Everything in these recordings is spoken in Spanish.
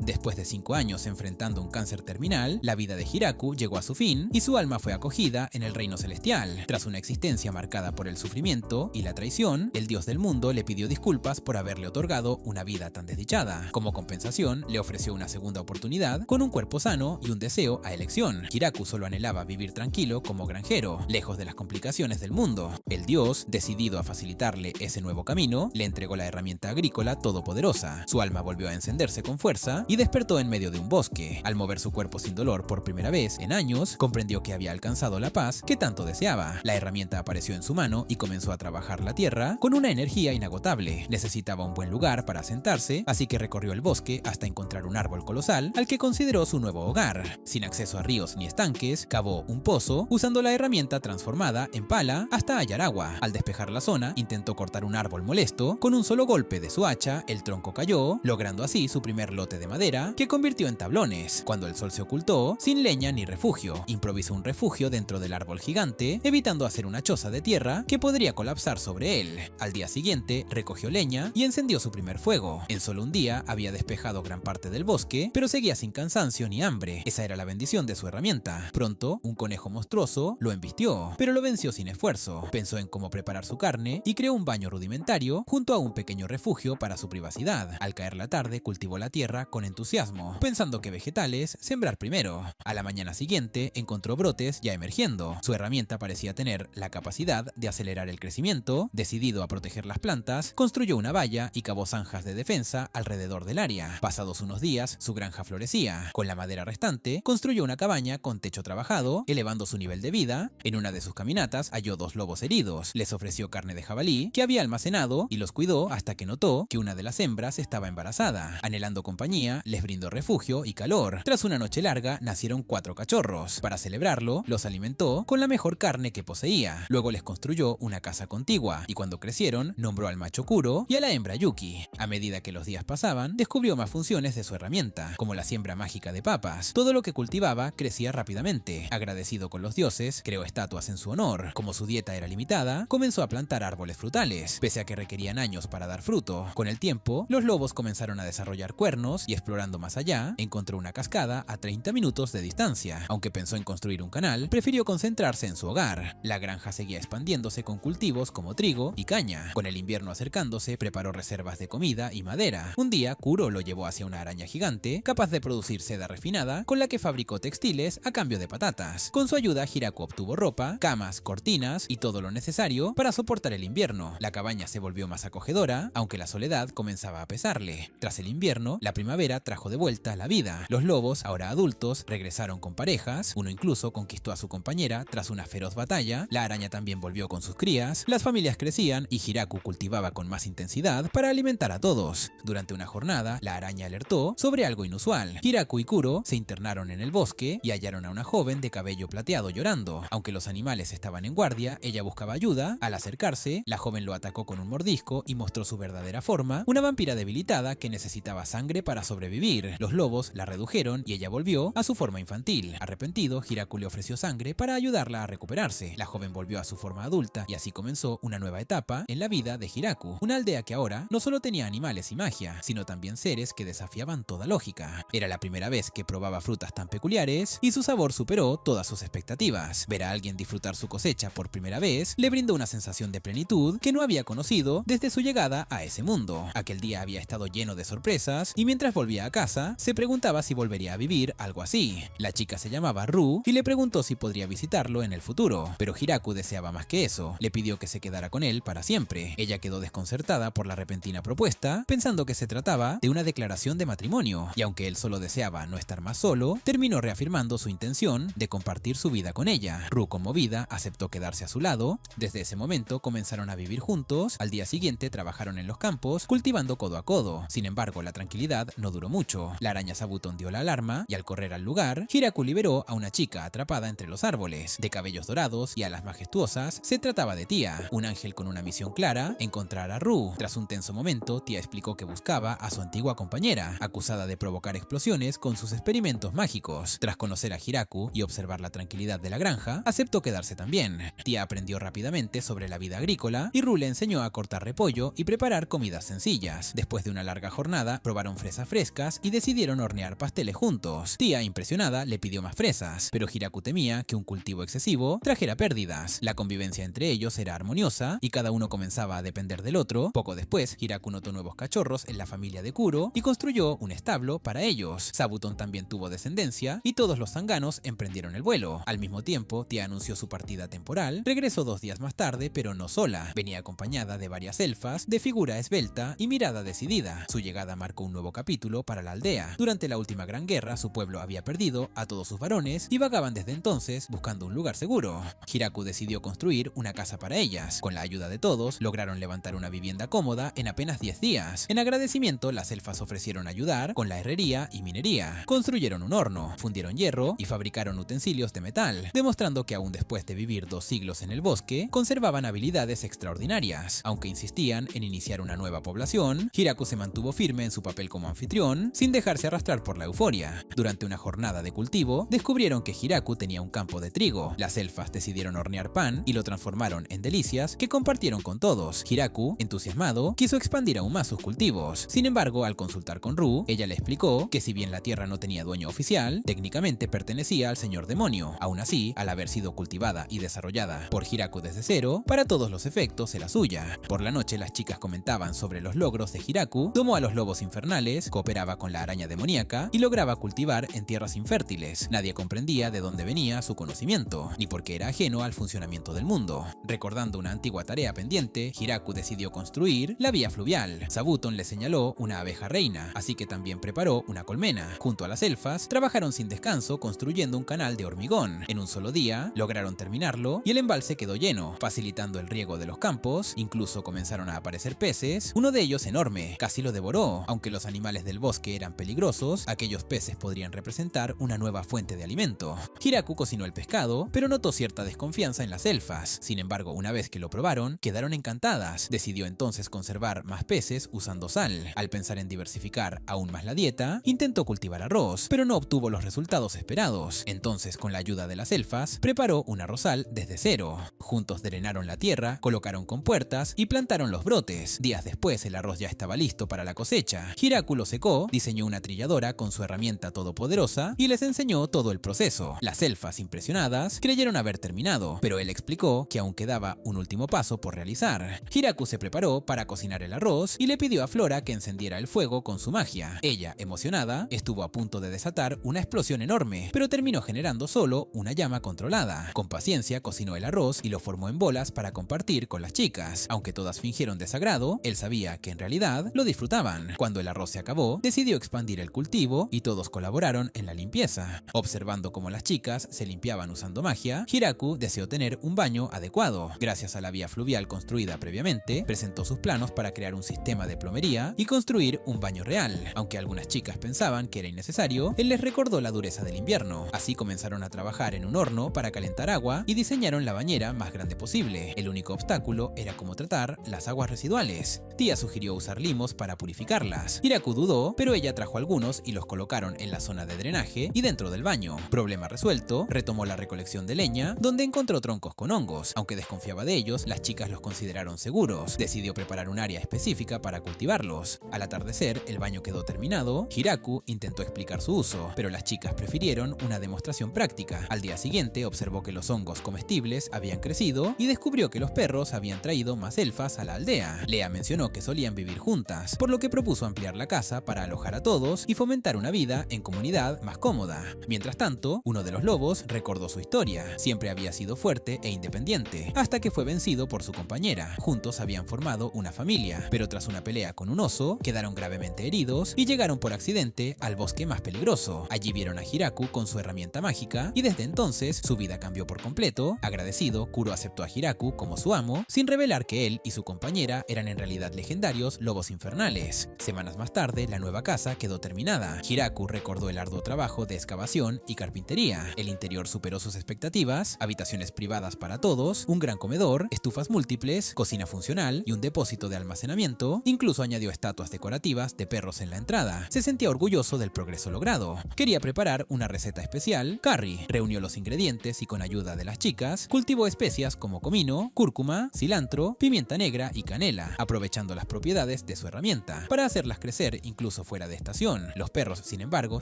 Después de 5 años enfrentando un cáncer terminal, la vida de Hiraku llegó a su fin y su alma fue acogida en el reino celestial. Tras una existencia marcada por el sufrimiento y la traición, el dios del mundo le pidió disculpas por haberle otorgado una vida tan desdichada. Como compensación, le ofreció una segunda oportunidad con un cuerpo sano y un deseo a elección. Hiraku solo anhelaba vivir tranquilo como granjero, lejos de las complicaciones del mundo. El dios, decidido a facilitarle ese nuevo camino, le entregó la herramienta agrícola todopoderosa. Su alma volvió a encenderse con fuerza y despertó en medio de un bosque. Al mover su cuerpo sin dolor por primera vez en años, comprendió que había alcanzado la paz que tanto deseaba. La herramienta apareció en su mano y comenzó a trabajar la tierra con una energía inagotable. Necesitaba un buen lugar para sentarse, así que recorrió el bosque hasta encontrar un árbol colosal al que consideró su nuevo hogar. Sin acceso a ríos ni estanques, cavó un pozo usando la herramienta transformada en pala hasta hallar agua. Al despejar la zona, intentó cortar un árbol molesto. Con un solo golpe de su hacha, el tronco cayó, logrando así su primer lote de madera, que convirtió en tablones. Cuando el sol se ocultó, sin leña ni refugio, improvisó un refugio dentro del árbol gigante, evitando hacer una choza de tierra que podría colapsar sobre él. Al día siguiente, recogió leña y encendió su primer fuego. En solo un día había despejado gran parte del bosque, pero seguía sin cansancio ni hambre. Esa era la bendición de su herramienta. Pronto, un conejo monstruoso lo embistió, pero lo venció sin esfuerzo. Pensó en cómo preparar su carne y creó un baño rudimentario junto a un pequeño refugio para su privacidad. Al caer la tarde, cultivó la tierra con entusiasmo, pensando que vegetales sembrar primero. A la mañana siguiente, encontró brotes ya emergiendo. Su herramienta parecía tener la capacidad de acelerar el crecimiento. Decidido a proteger las plantas, construyó una valla y cavó zanjas de defensa alrededor del área. Pasados unos días, su granja florecía. Con la madera restante, construyó una cabaña con techo trabajado, elevando su nivel de vida. En una de sus caminatas halló 2 lobos heridos. Les ofreció carne de jabalí que había almacenado y los cuidó hasta que notó que una de las hembras estaba embarazada. Anhelando compañía, les brindó refugio y calor. Tras una noche larga, nacieron 4 cachorros. Para celebrarlo, los alimentó con la mejor carne que poseía. Luego les construyó una casa contigua y cuando crecieron, nombró al macho Kuro y a la hembra Yuki. A medida que los días pasaban, descubrió más funciones de su herramienta, como la siembra mágica de papas. Todo lo que cultivaba crecía rápidamente. Agradecido con los dioses, creó estatuas en su honor. Como su dieta era limitada, comenzó a plantar árboles frutales, pese a que requerían años para dar fruto. Con el tiempo, los lobos comenzaron a desarrollar cuernos y explorando más allá, encontró una cascada a 30 minutos de distancia. Aunque pensó en construir un canal, prefirió concentrarse en su hogar. La granja seguía expandiéndose con cultivos como trigo y caña. Con el invierno acercándose, preparó reservas de comida y madera. Un día, Kuro lo llevó hacia una araña gigante, capaz de producir seda refinada, con la que fabricó textiles a cambio de patatas. Con su ayuda, Hiraku obtuvo ropa, camas, cortinas y todo lo necesario para soportar el invierno. La cabaña se volvió más acogedora, aunque la soledad comenzaba a pesarle. Tras el invierno, la primavera trajo de vuelta la vida. Los lobos, ahora adultos, regresaron con parejas. Uno incluso conquistó a su compañera tras una feroz batalla. La araña también volvió con sus crías. Las familias crecían y Hiraku cultivaba con más intensidad para alimentar a todos. Durante una jornada, la araña alertó sobre algo inusual. Hiraku y Kuro se internaron en el bosque y hallaron a una joven de cabello plateado llorando. Aunque los animales estaban en guardia, ella buscaba ayuda. Al acercarse, la joven lo atacó con un mordisco y mostró su verdadera forma, una vampira debilitada que necesitaba sangre para sobrevivir. Los lobos la redujeron y ella volvió a su forma infantil. Arrepentido, Hiraku le ofreció sangre para ayudarla a recuperarse. La joven volvió a su forma adulta y así comenzó una nueva etapa en la vida de Hiraku, una aldea que ahora no solo tenía animales y magia, sino también seres que desafiaban toda lógica. Era la primera vez que probaba frutas tan peculiares y su sabor superó todas sus expectativas. Ver a alguien disfrutar su cosecha por primera vez le brindó una sensación de plenitud que no había conocido desde su llegada a ese mundo. Aquel día había estado lleno de sorpresas y mientras volvía a casa, se preguntaba si volvería a vivir algo así. La chica se llamaba Ru y le preguntó si podría visitarlo en el futuro, pero Hiraku deseaba más que eso. Le pidió que se quedara con él para siempre. Ella quedó desconcertada por la repentina propuesta, pensando que se trataba de una declaración de matrimonio, y aunque él solo deseaba no estar más solo, terminó reafirmando su intención de compartir su vida con ella. Ru, conmovida, aceptó quedarse a su lado. Desde ese momento comenzaron a vivir juntos. Al día siguiente trabajaron en los campos, cultivando codo a codo. Sin embargo, la tranquilidad no duró mucho. La araña Sabutón dio la alarma y al correr al lugar, Hiraku liberó a una chica atrapada entre los árboles. De cabellos dorados y alas majestuosas, se trataba de Tia, un ángel con una misión clara: encontrar a Ru. Tras un tenso momento, Tia explicó que buscaba a su antigua compañera, acusada de provocar explosiones con sus experimentos mágicos. Tras conocer a Hiraku y observar la tranquilidad de la granja, aceptó quedarse también. Tia aprendió rápidamente sobre la vida agrícola y Ru le enseñó a cortar repollo y preparar comidas sencillas. Después de una larga jornada, probaron fresas frescas frescas y decidieron hornear pasteles juntos. Tía, impresionada, le pidió más fresas, pero Hiraku temía que un cultivo excesivo trajera pérdidas. La convivencia entre ellos era armoniosa y cada uno comenzaba a depender del otro. Poco después, Hiraku notó nuevos cachorros en la familia de Kuro y construyó un establo para ellos. Zabuton también tuvo descendencia y todos los zanganos emprendieron el vuelo. Al mismo tiempo, Tía anunció su partida temporal, regresó 2 días más tarde, pero no sola. Venía acompañada de varias elfas, de figura esbelta y mirada decidida. Su llegada marcó un nuevo capítulo para la aldea. Durante la última gran guerra, su pueblo había perdido a todos sus varones y vagaban desde entonces buscando un lugar seguro. Hiraku decidió construir una casa para ellas. Con la ayuda de todos, lograron levantar una vivienda cómoda en apenas 10 días. En agradecimiento, las elfas ofrecieron ayudar con la herrería y minería. Construyeron un horno, fundieron hierro y fabricaron utensilios de metal, demostrando que aún después de vivir 2 siglos en el bosque, conservaban habilidades extraordinarias. Aunque insistían en iniciar una nueva población, Hiraku se mantuvo firme en su papel como anfitrión, sin dejarse arrastrar por la euforia. Durante una jornada de cultivo, descubrieron que Hiraku tenía un campo de trigo. Las elfas decidieron hornear pan y lo transformaron en delicias que compartieron con todos. Hiraku, entusiasmado, quiso expandir aún más sus cultivos. Sin embargo, al consultar con Ru, ella le explicó que si bien la tierra no tenía dueño oficial, técnicamente pertenecía al señor demonio. Aún así, al haber sido cultivada y desarrollada por Hiraku desde cero, para todos los efectos era suya. Por la noche, las chicas comentaban sobre los logros de Hiraku, domó a los lobos infernales, cooperaba con la araña demoníaca y lograba cultivar en tierras infértiles. Nadie comprendía de dónde venía su conocimiento, ni por qué era ajeno al funcionamiento del mundo. Recordando una antigua tarea pendiente, Hiraku decidió construir la vía fluvial. Zabuton le señaló una abeja reina, así que también preparó una colmena. Junto a las elfas, trabajaron sin descanso construyendo un canal de hormigón. En un solo día, lograron terminarlo y el embalse quedó lleno, facilitando el riego de los campos. Incluso comenzaron a aparecer peces, uno de ellos enorme, casi lo devoró. Aunque los animales del bosque eran peligrosos, aquellos peces podrían representar una nueva fuente de alimento. Hiraku cocinó el pescado, pero notó cierta desconfianza en las elfas. Sin embargo, una vez que lo probaron, quedaron encantadas. Decidió entonces conservar más peces usando sal. Al pensar en diversificar aún más la dieta, intentó cultivar arroz, pero no obtuvo los resultados esperados. Entonces, con la ayuda de las elfas, preparó un arrozal desde cero. Juntos drenaron la tierra, colocaron compuertas y plantaron los brotes. Días después, el arroz ya estaba listo para la cosecha. Hiraku lo secó, diseñó una trilladora con su herramienta todopoderosa y les enseñó todo el proceso. Las elfas, impresionadas, creyeron haber terminado, pero él explicó que aún quedaba un último paso por realizar. Hiraku se preparó para cocinar el arroz y le pidió a Flora que encendiera el fuego con su magia. Ella, emocionada, estuvo a punto de desatar una explosión enorme, pero terminó generando solo una llama controlada. Con paciencia cocinó el arroz y lo formó en bolas para compartir con las chicas. Aunque todas fingieron desagrado, él sabía que en realidad lo disfrutaban. Cuando el arroz se acabó, decidió expandir el cultivo y todos colaboraron en la limpieza. Observando cómo las chicas se limpiaban usando magia, Hiraku deseó tener un baño adecuado. Gracias a la vía fluvial construida previamente, presentó sus planos para crear un sistema de plomería y construir un baño real. Aunque algunas chicas pensaban que era innecesario, él les recordó la dureza del invierno. Así comenzaron a trabajar en un horno para calentar agua y diseñaron la bañera más grande posible. El único obstáculo era cómo tratar las aguas residuales. Tía sugirió usar limos para purificarlas. Hiraku dudó, pero ella trajo algunos y los colocaron en la zona de drenaje y dentro del baño. Problema resuelto, retomó la recolección de leña, donde encontró troncos con hongos. Aunque desconfiaba de ellos, las chicas los consideraron seguros. Decidió preparar un área específica para cultivarlos. Al atardecer, el baño quedó terminado. Hiraku intentó explicar su uso, pero las chicas prefirieron una demostración práctica. Al día siguiente, observó que los hongos comestibles habían crecido y descubrió que los perros habían traído más elfas a la aldea. Lea mencionó que solían vivir juntas, por lo que propuso ampliar la casa para alojar a todos y fomentar una vida en comunidad más cómoda. Mientras tanto, uno de los lobos recordó su historia. Siempre había sido fuerte e independiente, hasta que fue vencido por su compañera. Juntos habían formado una familia, pero tras una pelea con un oso, quedaron gravemente heridos y llegaron por accidente al bosque más peligroso. Allí vieron a Hiraku con su herramienta mágica y desde entonces su vida cambió por completo. Agradecido, Kuro aceptó a Hiraku como su amo, sin revelar que él y su compañera eran en realidad legendarios lobos infernales. Semanas más tarde, la nueva casa quedó terminada. Hiraku recordó el arduo trabajo de excavación y carpintería. El interior superó sus expectativas, habitaciones privadas para todos, un gran comedor, estufas múltiples, cocina funcional y un depósito de almacenamiento. Incluso añadió estatuas decorativas de perros en la entrada. Se sentía orgulloso del progreso logrado. Quería preparar una receta especial, curry. Reunió los ingredientes y con ayuda de las chicas, cultivó especias como comino, cúrcuma, cilantro, pimienta negra y canela, aprovechando las propiedades de su herramienta. Para hacerlas crecer incluso incluso fuera de estación. Los perros, sin embargo,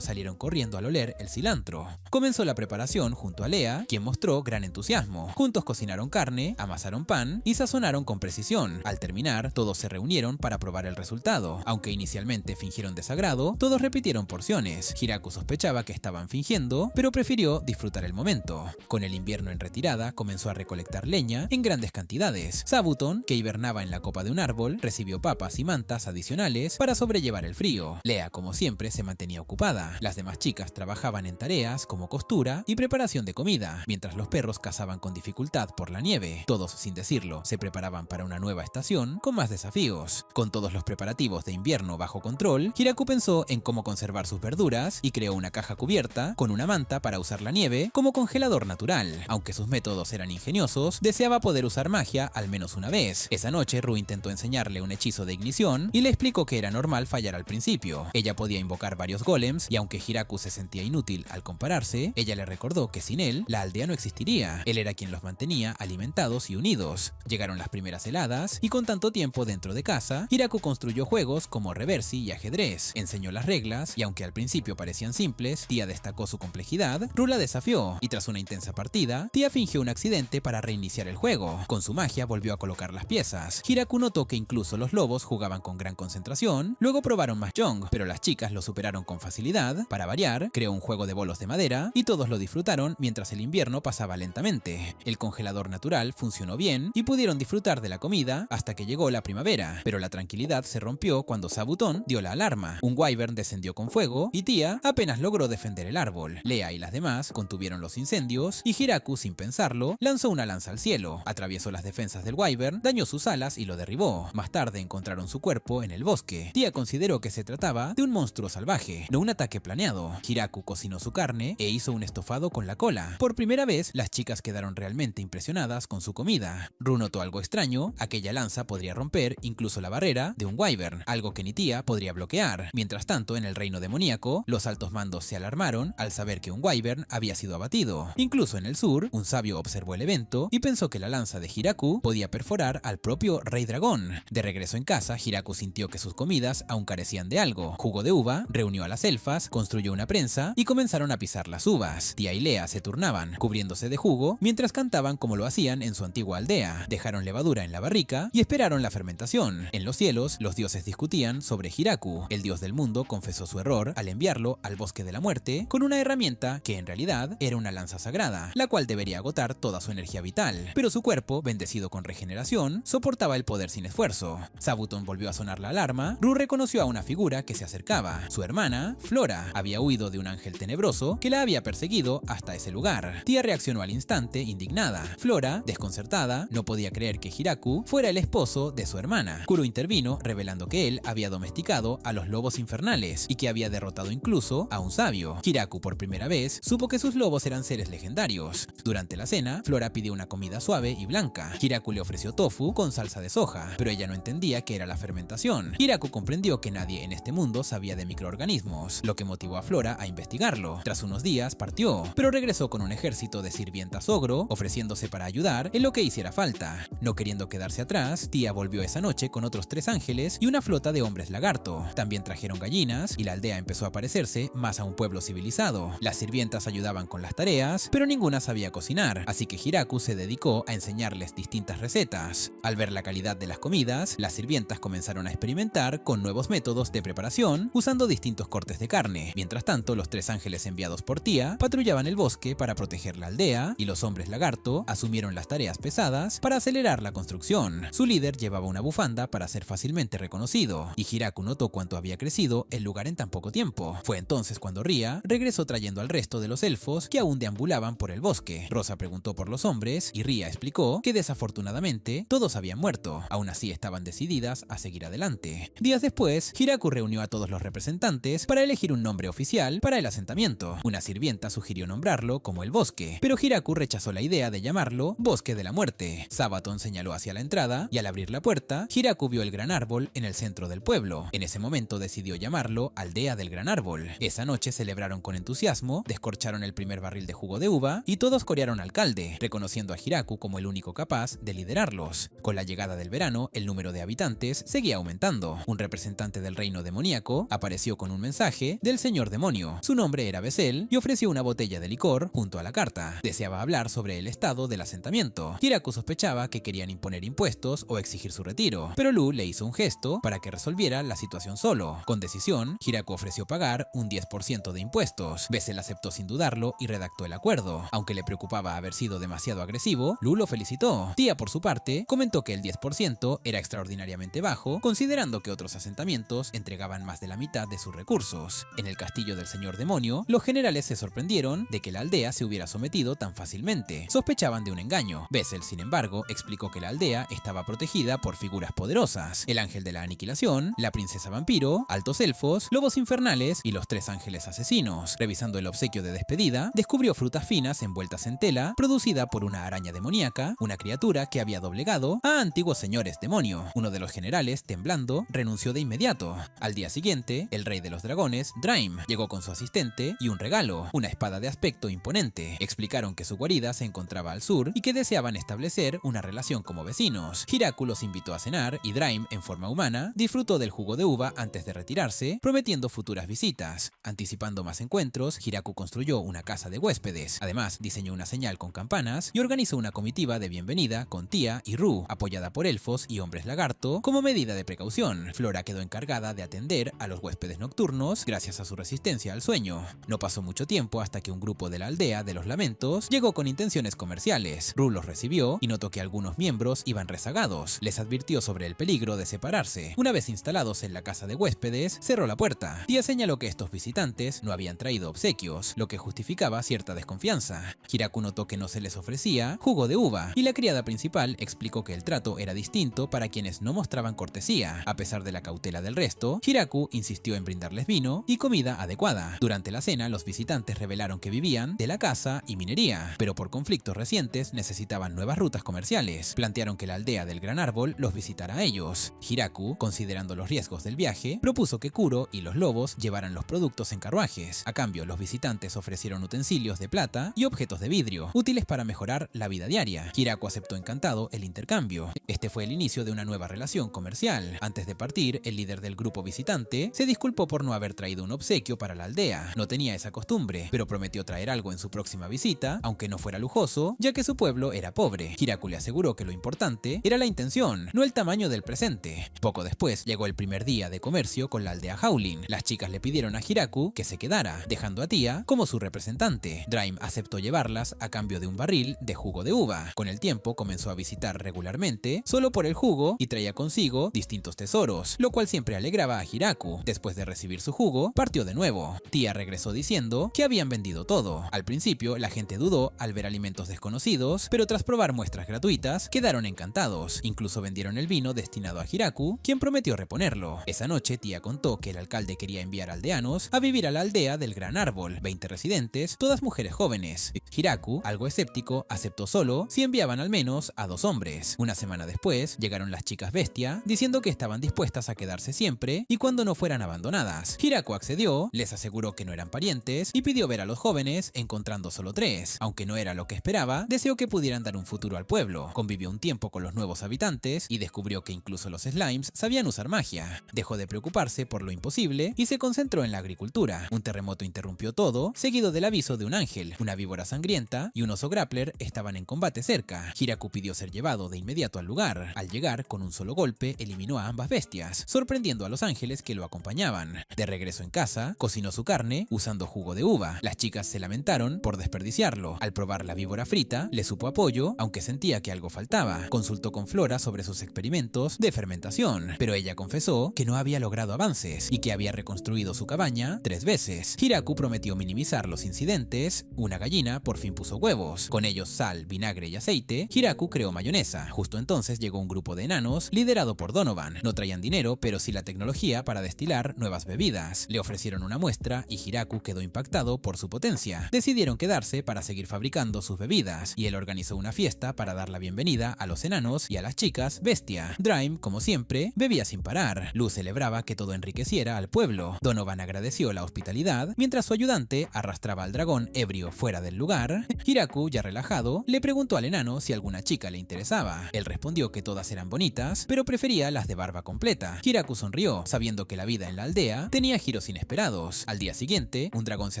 salieron corriendo al oler el cilantro. Comenzó la preparación junto a Lea, quien mostró gran entusiasmo. Juntos cocinaron carne, amasaron pan y sazonaron con precisión. Al terminar, todos se reunieron para probar el resultado. Aunque inicialmente fingieron desagrado, todos repitieron porciones. Hiraku sospechaba que estaban fingiendo, pero prefirió disfrutar el momento. Con el invierno en retirada, comenzó a recolectar leña en grandes cantidades. Sabuton, que hibernaba en la copa de un árbol, recibió papas y mantas adicionales para sobrellevar el frío. Lea, como siempre, se mantenía ocupada. Las demás chicas trabajaban en tareas como costura y preparación de comida, mientras los perros cazaban con dificultad por la nieve. Todos, sin decirlo, se preparaban para una nueva estación con más desafíos. Con todos los preparativos de invierno bajo control, Hiraku pensó en cómo conservar sus verduras y creó una caja cubierta con una manta para usar la nieve como congelador natural. Aunque sus métodos eran ingeniosos, deseaba poder usar magia al menos una vez. Esa noche, Ru intentó enseñarle un hechizo de ignición y le explicó que era normal fallar al principio. Ella podía invocar varios golems y aunque Hiraku se sentía inútil al compararse, ella le recordó que sin él, la aldea no existiría. Él era quien los mantenía alimentados y unidos. Llegaron las primeras heladas y con tanto tiempo dentro de casa, Hiraku construyó juegos como reversi y ajedrez. Enseñó las reglas y aunque al principio parecían simples, Tia destacó su complejidad. Ru la desafió y tras una intensa partida, Tia fingió un accidente para reiniciar el juego. Con su magia volvió a colocar las piezas. Hiraku notó que incluso los lobos jugaban con gran concentración. Luego probaron Mahjong, pero las chicas lo superaron con facilidad. Para variar, creó un juego de bolos de madera y todos lo disfrutaron mientras el invierno pasaba lentamente. El congelador natural funcionó bien y pudieron disfrutar de la comida hasta que llegó la primavera, pero la tranquilidad se rompió cuando Sabuton dio la alarma. Un wyvern descendió con fuego y Tia apenas logró defender el árbol. Lea y las demás contuvieron los incendios y Hiraku, sin pensarlo, lanzó una lanza al cielo. Atraviesó las defensas del wyvern, dañó sus alas y lo derribó. Más tarde encontraron su cuerpo en el bosque. Tia consideró que se trataba de un monstruo salvaje, no un ataque planeado. Hiraku cocinó su carne e hizo un estofado con la cola. Por primera vez, las chicas quedaron realmente impresionadas con su comida. Ru notó algo extraño: aquella lanza podría romper incluso la barrera de un wyvern, algo que ni Tia podría bloquear. Mientras tanto, en el reino demoníaco, los altos mandos se alarmaron al saber que un wyvern había sido abatido. Incluso en el sur, un sabio observó el evento y pensó que la lanza de Hiraku podía perforar al propio rey dragón. De regreso en casa, Hiraku sintió que sus comidas aún carecían de algo. Jugó de uva, reunió a las elfas, construyó una prensa y comenzaron a pisar las uvas. Tia y Lea se turnaban, cubriéndose de jugo, mientras cantaban como lo hacían en su antigua aldea. Dejaron levadura en la barrica y esperaron la fermentación. En los cielos, los dioses discutían sobre Hiraku. El dios del mundo confesó su error al enviarlo al bosque de la muerte con una herramienta que en realidad era una lanza sagrada, la cual debería agotar toda su energía vital. Pero su cuerpo, bendecido con regeneración, soportaba el poder sin esfuerzo. Sabuton volvió a sonar la alarma. Ru reconoció a una figura que se acercaba. Su hermana, Flora, había huido de un ángel tenebroso que la había perseguido hasta ese lugar. Tia reaccionó al instante, indignada. Flora, desconcertada, no podía creer que Hiraku fuera el esposo de su hermana. Kuro intervino, revelando que él había domesticado a los lobos infernales y que había derrotado incluso a un sabio. Hiraku, por primera vez, supo que sus lobos eran seres legendarios. Durante la cena, Flora pidió una comida suave y blanca. Hiraku le ofreció tofu con salsa de soja, pero ella no entendía qué era la fermentación. Hiraku comprendió que nadie en este mundo sabía de microorganismos, lo que motivó a Flora a investigarlo. Tras unos días partió, pero regresó con un ejército de sirvientas ogro, ofreciéndose para ayudar en lo que hiciera falta. No queriendo quedarse atrás, Tia volvió esa noche con otros 3 ángeles y una flota de hombres lagarto. También trajeron gallinas y la aldea empezó a parecerse más a un pueblo civilizado. Las sirvientas ayudaban con las tareas, pero ninguna sabía cocinar, así que Hiraku se dedicó a enseñarles distintas recetas. Al ver la calidad de las comidas, las sirvientas comenzaron a experimentar con nuevos métodos de preparación, usando distintos cortes de carne. Mientras tanto, los 3 ángeles enviados por Tia patrullaban el bosque para proteger la aldea, y los hombres lagarto asumieron las tareas pesadas para acelerar la construcción. Su líder llevaba una bufanda para ser fácilmente reconocido, y Hiraku notó cuánto había crecido el lugar en tan poco tiempo. Fue entonces cuando Ria regresó trayendo al resto de los elfos que aún deambulaban por el bosque. Rosa preguntó por los hombres y Ria explicó que desafortunadamente todos habían muerto. Aún así estaban decididas a seguir adelante. Días después, Hiraku reunió a todos los representantes para elegir un nombre oficial para el asentamiento. Una sirvienta sugirió nombrarlo como el bosque, pero Hiraku rechazó la idea de llamarlo Bosque de la Muerte. Sabaton señaló hacia la entrada y al abrir la puerta, Hiraku vio el gran árbol en el centro del pueblo. En ese momento decidió llamarlo Aldea del Gran Árbol. Esa noche celebraron con entusiasmo, descorcharon el primer barril de jugo de uva y todos corearon alcalde, reconociendo a Hiraku como el único capaz de liderarlos. Con la llegada del verano, el número de habitantes seguía aumentando. Un representante del reino demoníaco demoníaco apareció con un mensaje del señor demonio. Su nombre era Bessel y ofreció una botella de licor junto a la carta. Deseaba hablar sobre el estado del asentamiento. Hiraku sospechaba que querían imponer impuestos o exigir su retiro, pero Lu le hizo un gesto para que resolviera la situación solo. Con decisión, Hiraku ofreció pagar un 10% de impuestos. Bessel aceptó sin dudarlo y redactó el acuerdo. Aunque le preocupaba haber sido demasiado agresivo, Lu lo felicitó. Tia, por su parte, comentó que el 10% era extraordinariamente bajo, considerando que otros asentamientos entregaban más de la mitad de sus recursos. En el castillo del señor demonio, los generales se sorprendieron de que la aldea se hubiera sometido tan fácilmente. Sospechaban de un engaño. Bessel, sin embargo, explicó que la aldea estaba protegida por figuras poderosas: el ángel de la aniquilación, la princesa vampiro, altos elfos, lobos infernales y los 3 ángeles asesinos. Revisando el obsequio de despedida, descubrió frutas finas envueltas en tela, producida por una araña demoníaca, una criatura que había doblegado a antiguos señores demonio. Uno de los generales, temblando, renunció de inmediato. Al día siguiente, el rey de los dragones, Draim, llegó con su asistente y un regalo, una espada de aspecto imponente. Explicaron que su guarida se encontraba al sur y que deseaban establecer una relación como vecinos. Hiraku los invitó a cenar y Draim, en forma humana, disfrutó del jugo de uva antes de retirarse, prometiendo futuras visitas. Anticipando más encuentros, Hiraku construyó una casa de huéspedes. Además, diseñó una señal con campanas y organizó una comitiva de bienvenida con Tia y Ru, apoyada por elfos y hombres lagarto, como medida de precaución. Flora quedó encargada de atender a los huéspedes nocturnos gracias a su resistencia al sueño. No pasó mucho tiempo hasta que un grupo de la aldea de los lamentos llegó con intenciones comerciales. Ru los recibió y notó que algunos miembros iban rezagados. Les advirtió sobre el peligro de separarse. Una vez instalados en la casa de huéspedes, cerró la puerta. Tia señaló que estos visitantes no habían traído obsequios, lo que justificaba cierta desconfianza. Hiraku notó que no se les ofrecía jugo de uva, y la criada principal explicó que el trato era distinto para quienes no mostraban cortesía. A pesar de la cautela del resto, Hiraku insistió en brindarles vino y comida adecuada. Durante la cena, los visitantes revelaron que vivían de la caza y minería, pero por conflictos recientes necesitaban nuevas rutas comerciales. Plantearon que la aldea del Gran Árbol los visitara a ellos. Hiraku, considerando los riesgos del viaje, propuso que Kuro y los lobos llevaran los productos en carruajes. A cambio, los visitantes ofrecieron utensilios de plata y objetos de vidrio, útiles para mejorar la vida diaria. Hiraku aceptó encantado el intercambio. Este fue el inicio de una nueva relación comercial. Antes de partir, el líder del grupo visitante se disculpó por no haber traído un obsequio para la aldea. No tenía esa costumbre, pero prometió traer algo en su próxima visita, aunque no fuera lujoso, ya que su pueblo era pobre. Hiraku le aseguró que lo importante era la intención, no el tamaño del presente. Poco después llegó el primer día de comercio con la aldea Howlin. Las chicas le pidieron a Hiraku que se quedara, dejando a Tia como su representante. Draim aceptó llevarlas a cambio de un barril de jugo de uva. Con el tiempo comenzó a visitar regularmente solo por el jugo y traía consigo distintos tesoros, lo cual siempre alegraba a Hiraku. Después de recibir su jugo, partió de nuevo. Tia regresó diciendo que habían vendido todo. Al principio, la gente dudó al ver alimentos desconocidos, pero tras probar muestras gratuitas, quedaron encantados. Incluso vendieron el vino destinado a Hiraku, quien prometió reponerlo. Esa noche, Tia contó que el alcalde quería enviar aldeanos a vivir a la aldea del Gran Árbol, 20 residentes, todas mujeres jóvenes. Hiraku, algo escéptico, aceptó solo si enviaban al menos a 2 hombres. Una semana después, llegaron las chicas bestia, diciendo que estaban dispuestas a quedarse siempre y cuando no fueran abandonadas. Hiraku accedió, les aseguró que no eran parientes y pidió ver a los jóvenes, encontrando solo 3. Aunque no era lo que esperaba, deseó que pudieran dar un futuro al pueblo. Convivió un tiempo con los nuevos habitantes y descubrió que incluso los slimes sabían usar magia. Dejó de preocuparse por lo imposible y se concentró en la agricultura. Un terremoto interrumpió todo, seguido del aviso de un ángel. Una víbora sangrienta y un oso grappler estaban en combate cerca. Hiraku pidió ser llevado de inmediato al lugar. Al llegar, con un solo golpe, eliminó a ambas bestias, sorprendiendo a los ángeles que lo acompañaban. De regreso en casa, cocinó su carne usando jugo de uva. Las chicas se lamentaron por desperdiciarlo. Al probar la víbora frita, le supo a pollo, aunque sentía que algo faltaba. Consultó con Flora sobre sus experimentos de fermentación, pero ella confesó que no había logrado avances y que había reconstruido su cabaña 3 veces. Hiraku prometió minimizar los incidentes. Una gallina por fin puso huevos. Con ellos sal, vinagre y aceite, Hiraku creó mayonesa. Justo entonces llegó un grupo de enanos liderado por Donovan. No traían dinero, pero sí la tecnología para destilar nuevas bebidas. Le ofrecieron una muestra y Hiraku quedó impactado por su potencia. Decidieron quedarse para seguir fabricando sus bebidas y él organizó una fiesta para dar la bienvenida a los enanos y a las chicas bestia. Draim, como siempre, bebía sin parar. Luz celebraba que todo enriqueciera al pueblo. Donovan agradeció la hospitalidad mientras su ayudante arrastraba al dragón ebrio fuera del lugar. Hiraku, ya relajado, le preguntó al enano si alguna chica le interesaba. Él respondió que todas eran bonitas, pero prefería las de barba completa. Hiraku sonrió, sabiendo sabiendo que la vida en la aldea tenía giros inesperados. Al día siguiente, un dragón se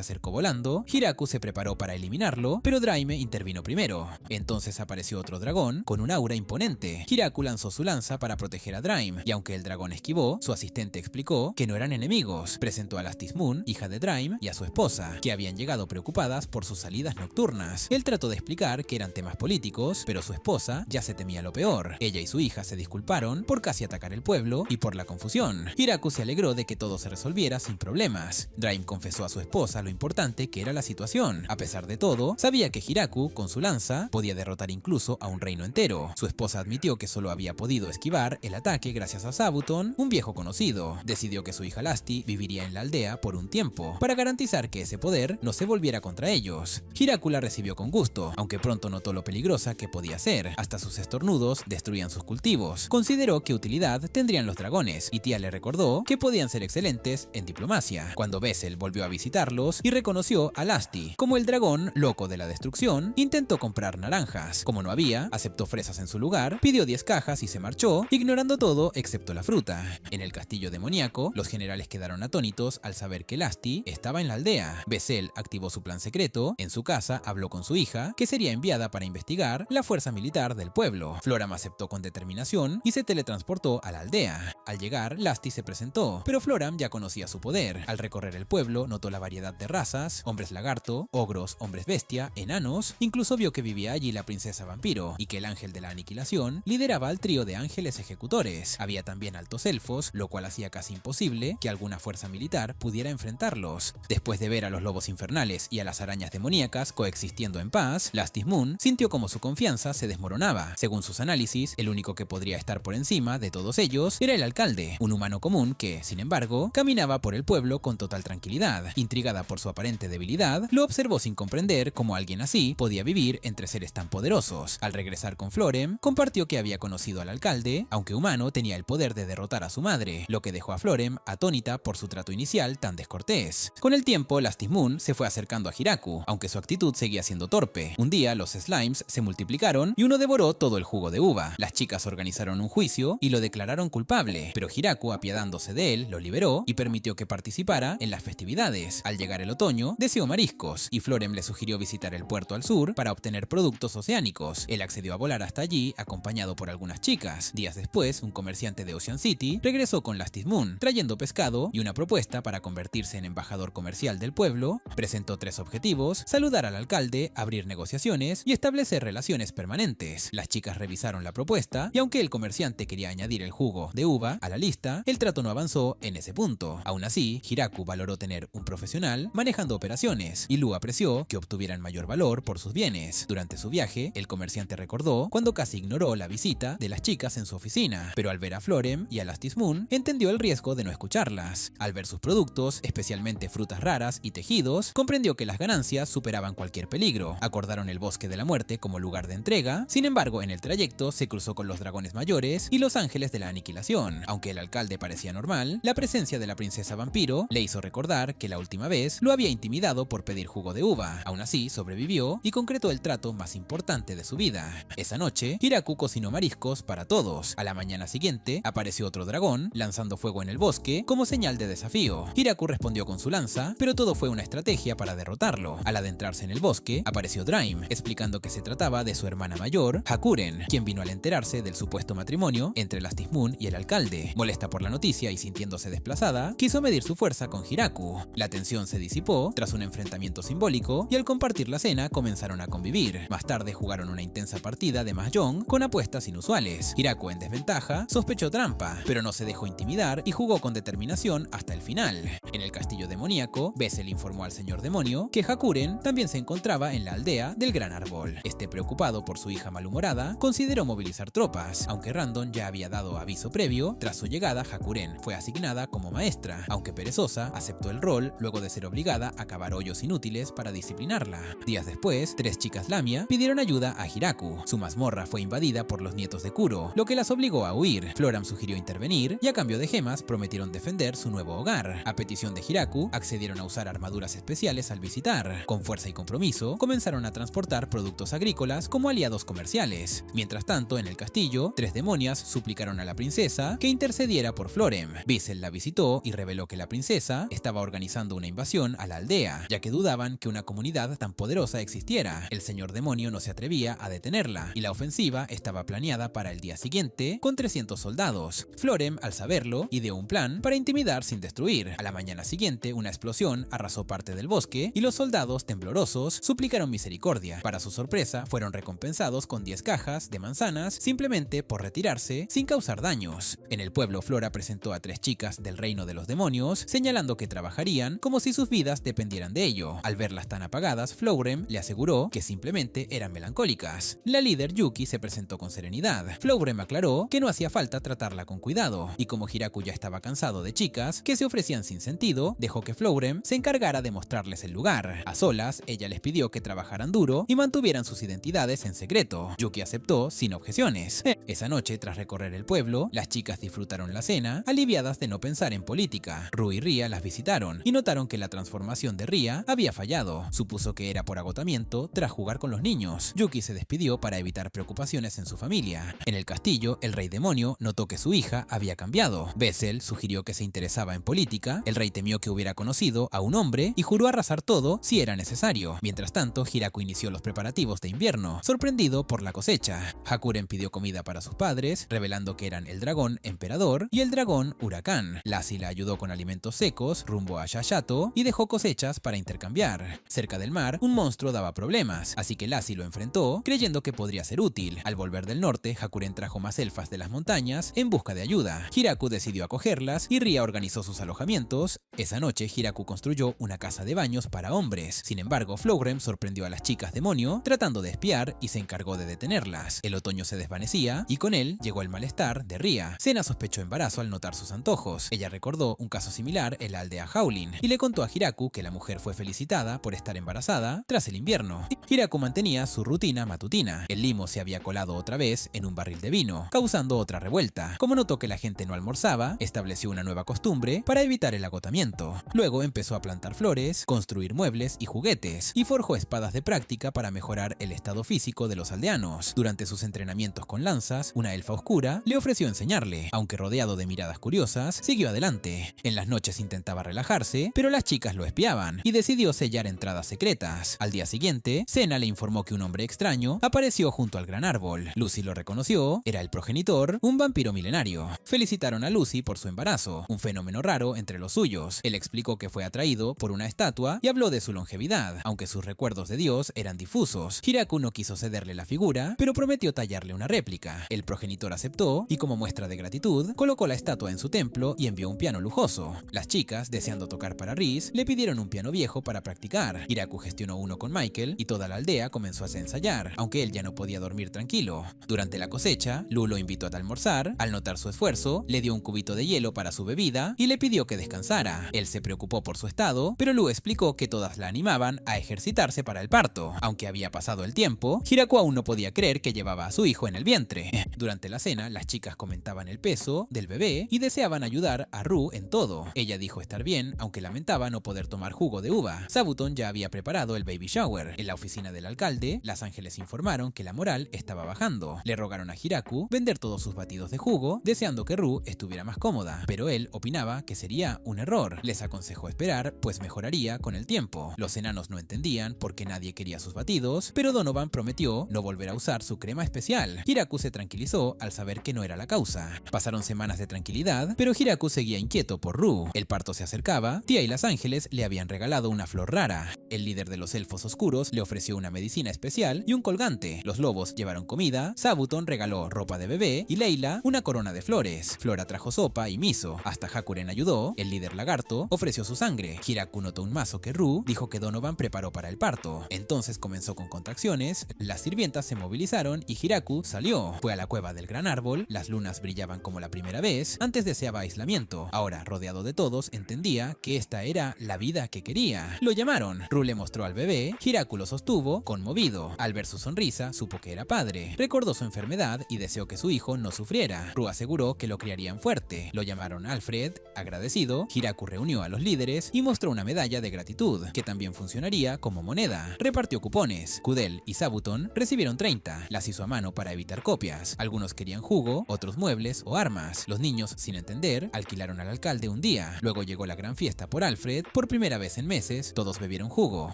acercó volando, Hiraku se preparó para eliminarlo, pero Draime intervino primero. Entonces apareció otro dragón con un aura imponente. Hiraku lanzó su lanza para proteger a Draime, y aunque el dragón esquivó, su asistente explicó que no eran enemigos. Presentó a Lastis Moon, hija de Draime, y a su esposa, que habían llegado preocupadas por sus salidas nocturnas. Él trató de explicar que eran temas políticos, pero su esposa ya se temía lo peor. Ella y su hija se disculparon por casi atacar el pueblo y por la confusión. Hiraku se alegró de que todo se resolviera sin problemas. Draime confesó a su esposa lo importante que era la situación. A pesar de todo, sabía que Hiraku, con su lanza, podía derrotar incluso a un reino entero. Su esposa admitió que solo había podido esquivar el ataque gracias a Zabuton, un viejo conocido. Decidió que su hija Lasti viviría en la aldea por un tiempo, para garantizar que ese poder no se volviera contra ellos. Hiraku la recibió con gusto, aunque pronto notó lo peligrosa que podía ser. Hasta sus estornudos destruían sus cultivos. Consideró qué utilidad tendrían los dragones, y Tia le recordó que podían ser excelentes en diplomacia. Cuando Bessel volvió a visitarlos y reconoció a Lasti como el dragón loco de la destrucción, intentó comprar naranjas. Como no había, aceptó fresas en su lugar, pidió 10 cajas y se marchó, ignorando todo excepto la fruta. En el castillo demoníaco, los generales quedaron atónitos al saber que Lasti estaba en la aldea. Bessel activó su plan secreto. En su casa habló con su hija, que sería enviada para investigar la fuerza militar del pueblo. Floram aceptó con determinación y se teletransportó a la aldea. Al llegar, Lasti se presentó, pero Floram ya conocía su poder. Al recorrer el pueblo, notó la variedad de razas: hombres lagarto, ogros, hombres bestia, enanos. Incluso vio que vivía allí la princesa vampiro, y que el ángel de la aniquilación lideraba al trío de ángeles ejecutores. Había también altos elfos, lo cual hacía casi imposible que alguna fuerza militar pudiera enfrentarlos. Después de ver a los lobos infernales y a las arañas demoníacas coexistiendo en paz, Lastis Moon sintió como su confianza se desmoronaba. Según sus análisis, el único que podría estar por encima de todos ellos era el alcalde, un humano común que, sin embargo, caminaba por el pueblo con total tranquilidad. Intrigada por su aparente debilidad, lo observó sin comprender cómo alguien así podía vivir entre seres tan poderosos. Al regresar con Florem, compartió que había conocido al alcalde, aunque humano tenía el poder de derrotar a su madre, lo que dejó a Florem atónita por su trato inicial tan descortés. Con el tiempo, Lastis Moon se fue acercando a Hiraku, aunque su actitud seguía siendo torpe. Un día, los slimes se multiplicaron y uno devoró todo el jugo de uva. Las chicas organizaron un juicio y lo declararon culpable, pero Hiraku, apiadándose de él, lo liberó y permitió que participara en las festividades. Al llegar el otoño, deseó mariscos, y Florem le sugirió visitar el puerto al sur para obtener productos oceánicos. Él accedió a volar hasta allí, acompañado por algunas chicas. Días después, un comerciante de Ocean City regresó con Lastis Moon, trayendo pescado y una propuesta para convertirse en embajador comercial del pueblo. Presentó 3 objetivos: saludar al alcalde, abrir negociaciones y establecer relaciones permanentes. Las chicas revisaron la propuesta, y aunque el comerciante quería añadir el jugo de uva a la lista, el trato no avanzó en ese punto. Aún así, Hiraku valoró tener un profesional manejando operaciones, y Lu apreció que obtuvieran mayor valor por sus bienes. Durante su viaje, el comerciante recordó cuando casi ignoró la visita de las chicas en su oficina, pero al ver a Florem y a Lastis Moon, entendió el riesgo de no escucharlas. Al ver sus productos, especialmente frutas raras y tejidos, comprendió que las ganancias superaban cualquier peligro. Acordaron el bosque de la muerte como lugar de entrega. Sin embargo, en el trayecto se cruzó con los dragones mayores y los ángeles de la aniquilación. Aunque el alcalde parecía normal, la presencia de la princesa vampiro le hizo recordar que la última vez lo había intimidado por pedir jugo de uva. Aún así, sobrevivió y concretó el trato más importante de su vida. Esa noche, Hiraku cocinó mariscos para todos. A la mañana siguiente, apareció otro dragón, lanzando fuego en el bosque como señal de desafío. Hiraku respondió con su lanza, pero todo fue una estrategia para derrotarlo. Al adentrarse en el bosque, apareció Draime, explicando que se trataba de su hermana mayor, Hakuren, quien vino al enterarse del supuesto matrimonio entre Lastis Moon y el alcalde. Molesta por la noticia y sintiéndose desplazada, quiso medir su fuerza con Hiraku. La tensión se disipó tras un enfrentamiento simbólico, y al compartir la cena comenzaron a convivir. Más tarde jugaron una intensa partida de mahjong con apuestas inusuales. Hiraku, en desventaja, sospechó trampa, pero no se dejó intimidar y jugó con determinación hasta el final. En el castillo demoníaco, Bessel informó al señor demonio que Hakuren también se encontraba en la aldea del Gran Árbol. Este, preocupado por su hija malhumorada, consideró movilizar tropas. Aunque Randon ya había dado aviso previo, tras su llegada Hakuren fue asignada como maestra. Aunque perezosa, aceptó el rol luego de ser obligada a cavar hoyos inútiles para disciplinarla. Días después, 3 chicas Lamia pidieron ayuda a Hiraku. Su mazmorra fue invadida por los nietos de Kuro, lo que las obligó a huir. Floram sugirió intervenir, y a cambio de gemas prometieron defender su nuevo hogar. A petición de Hiraku, accedieron a usar armaduras especiales al visitar. Con fuerza y compromiso, comenzaron a transportar productos agrícolas como aliados comerciales. Mientras tanto, en el castillo, 3 demonias suplicaron a la princesa que intercediera por Floram Florem. Bissell la visitó y reveló que la princesa estaba organizando una invasión a la aldea, ya que dudaban que una comunidad tan poderosa existiera. El señor demonio no se atrevía a detenerla, y la ofensiva estaba planeada para el día siguiente con 300 soldados. Florem, al saberlo, ideó un plan para intimidar sin destruir. A la mañana siguiente, una explosión arrasó parte del bosque y los soldados, temblorosos, suplicaron misericordia. Para su sorpresa, fueron recompensados con 10 cajas de manzanas simplemente por retirarse sin causar daños. En el pueblo, Flora presentó a 3 chicas del reino de los demonios, señalando que trabajarían como si sus vidas dependieran de ello. Al verlas tan apagadas, Florem le aseguró que simplemente eran melancólicas. La líder Yuki se presentó con serenidad. Florem aclaró que no hacía falta tratarla con cuidado, y como Hiraku ya estaba cansado de chicas que se ofrecían sin sentido, dejó que Florem se encargara de mostrarles el lugar. A solas, ella les pidió que trabajaran duro y mantuvieran sus identidades en secreto. Yuki aceptó sin objeciones. Esa noche, tras recorrer el pueblo, las chicas disfrutaron la cena, aliviadas de no pensar en política. Ru y Ria las visitaron y notaron que la transformación de Ria había fallado. Supuso que era por agotamiento tras jugar con los niños. Yuki se despidió para evitar preocupaciones en su familia. En el castillo, el rey demonio notó que su hija había cambiado. Bessel sugirió que se interesaba en política. El rey temió que hubiera conocido a un hombre y juró arrasar todo si era necesario. Mientras tanto, Hiraku inició los preparativos de invierno, sorprendido por la cosecha. Hakuren pidió comida para sus padres, revelando que eran el dragón emperador y el dragón huracán. Lassie la ayudó con alimentos secos rumbo a Yayato y dejó cosechas para intercambiar. Cerca del mar, un monstruo daba problemas, así que Lassie lo enfrentó, creyendo que podría ser útil. Al volver del norte, Hakuren trajo más elfas de las montañas en busca de ayuda. Hiraku decidió acogerlas y Ria organizó sus alojamientos. Esa noche, Hiraku construyó una casa de baños para hombres. Sin embargo, Florem sorprendió a las chicas demonio tratando de espiar y se encargó de detenerlas. El otoño se desvanecía y con él llegó el malestar de Ria. Sena sospechó embarazo al notar sus antojos. Ella recordó un caso similar en la aldea Howlin y le contó a Hiraku que la mujer fue felicitada por estar embarazada tras el invierno. Hiraku mantenía su rutina matutina. El limo se había colado otra vez en un barril de vino, causando otra revuelta. Como notó que la gente no almorzaba, estableció una nueva costumbre para evitar el agotamiento. Luego empezó a plantar flores, construir muebles y juguetes, y forjó espadas de práctica para mejorar el estado físico de los aldeanos. Durante sus entrenamientos con lanzas, una elfa oscura le ofreció enseñarle. Aunque rodeado de miradas curiosas, siguió adelante. En las noches intentaba relajarse, pero las chicas lo espiaban y decidió sellar entradas secretas. Al día siguiente, Sena le informó que un hombre extraño apareció junto al gran árbol. Lucy lo reconoció, era el progenitor, un vampiro milenario. Felicitaron a Lucy por su embarazo, un fenómeno raro entre los suyos. Él explicó que fue atraído por una estatua y habló de su longevidad, aunque sus recuerdos de Dios eran difusos. Hiraku no quiso cederle la figura, pero prometió tallarle una réplica. El progenitor aceptó y, como muestra de gratitud, colocó la estatua en su templo y envió un piano lujoso. Las chicas, deseando tocar para Rhys, le pidieron un piano viejo para practicar. Hiraku gestionó uno con Michael y toda la aldea comenzó a ensayar, aunque él ya no podía dormir tranquilo. Durante la cosecha, Lu lo invitó a almorzar. Al notar su esfuerzo, le dio un cubito de hielo para su bebida y le pidió que descansara. Él se preocupó por su estado, pero Lu explicó que todas la animaban a ejercitarse para el parto. Aunque había pasado el tiempo, Hiraku aún no podía creer que llevaba a su hijo en el vientre. Durante la cena, las chicas comentaban el peso del bebé y deseaban ayudar a Ru en todo. Ella dijo estar bien, aunque lamentaba no poder tomar jugo de uva. Sabuton ya había preparado el baby shower. En la oficina del alcalde, las ángeles informaron que la moral estaba bajando. Le rogaron a Hiraku vender todos sus batidos de jugo, deseando que Ru estuviera más cómoda, pero él opinaba que sería un error. Les aconsejó esperar, pues mejoraría con el tiempo. Los enanos no entendían por qué nadie quería sus batidos, pero Donovan prometió no volver a usar su crema especial. Hiraku se tranquilizó al saber que no era la causa. Pasaron semanas de tranquilidad, pero Hiraku seguía inquieto por Ru. El parto se acercaba, Tia y las ángeles le habían regalado una flor rara. El líder de los elfos oscuros le ofreció una medicina especial y un colgante. Los lobos llevaron comida, Sabuton regaló ropa de bebé y Leila una corona de flores. Flora trajo sopa y miso. Hasta Hakuren ayudó. El líder lagarto ofreció su sangre. Hiraku notó un mazo que Ru dijo que Donovan preparó para el parto. Entonces comenzó con contracciones, las sirvientas se movilizaron y Hiraku salió. Fue a la cueva del gran árbol, las lunas brillaban como la primera vez. Antes deseaba aislamiento. Ahora, rodeado de todos, entendía que esta era la vida que quería. Lo llamaron. Ru le mostró al bebé. Hiraku lo sostuvo, conmovido. Al ver su sonrisa, supo que era padre. Recordó su enfermedad y deseó que su hijo no sufriera. Ru aseguró que lo criarían fuerte. Lo llamaron Alfred. Agradecido, Hiraku reunió a los líderes y mostró una medalla de gratitud, que también funcionaría como moneda. Repartió cupones. Kudel y Sabuton recibieron 30. Las hizo a mano para evitar copias. Algunos querían jugo, otros muebles o armas. Los niños sin entender, alquilaron al alcalde un día. Luego llegó la gran fiesta por Alfred. Por primera vez en meses, todos bebieron jugo.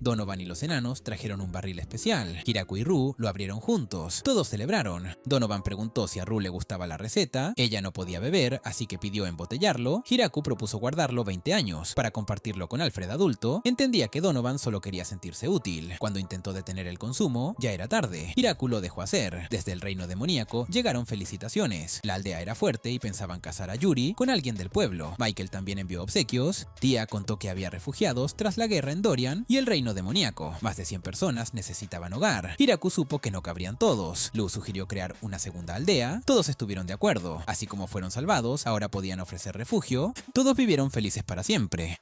Donovan y los enanos trajeron un barril especial. Hiraku y Rue lo abrieron juntos. Todos celebraron. Donovan preguntó si a Rue le gustaba la receta. Ella no podía beber, así que pidió embotellarlo. Hiraku propuso guardarlo 20 años para compartirlo con Alfred adulto. Entendía que Donovan solo quería sentirse útil. Cuando intentó detener el consumo, ya era tarde. Hiraku lo dejó hacer. Desde el reino demoníaco llegaron felicitaciones. La aldea era fuerte y pensaban casar a Yuri con alguien del pueblo. Michael también envió obsequios. Tia contó que había refugiados tras la guerra en Dorian y el reino demoníaco. Más de 100 personas necesitaban hogar. Hiraku supo que no cabrían todos. Lou sugirió crear una segunda aldea. Todos estuvieron de acuerdo. Así como fueron salvados, ahora podían ofrecer refugio. Todos vivieron felices para siempre.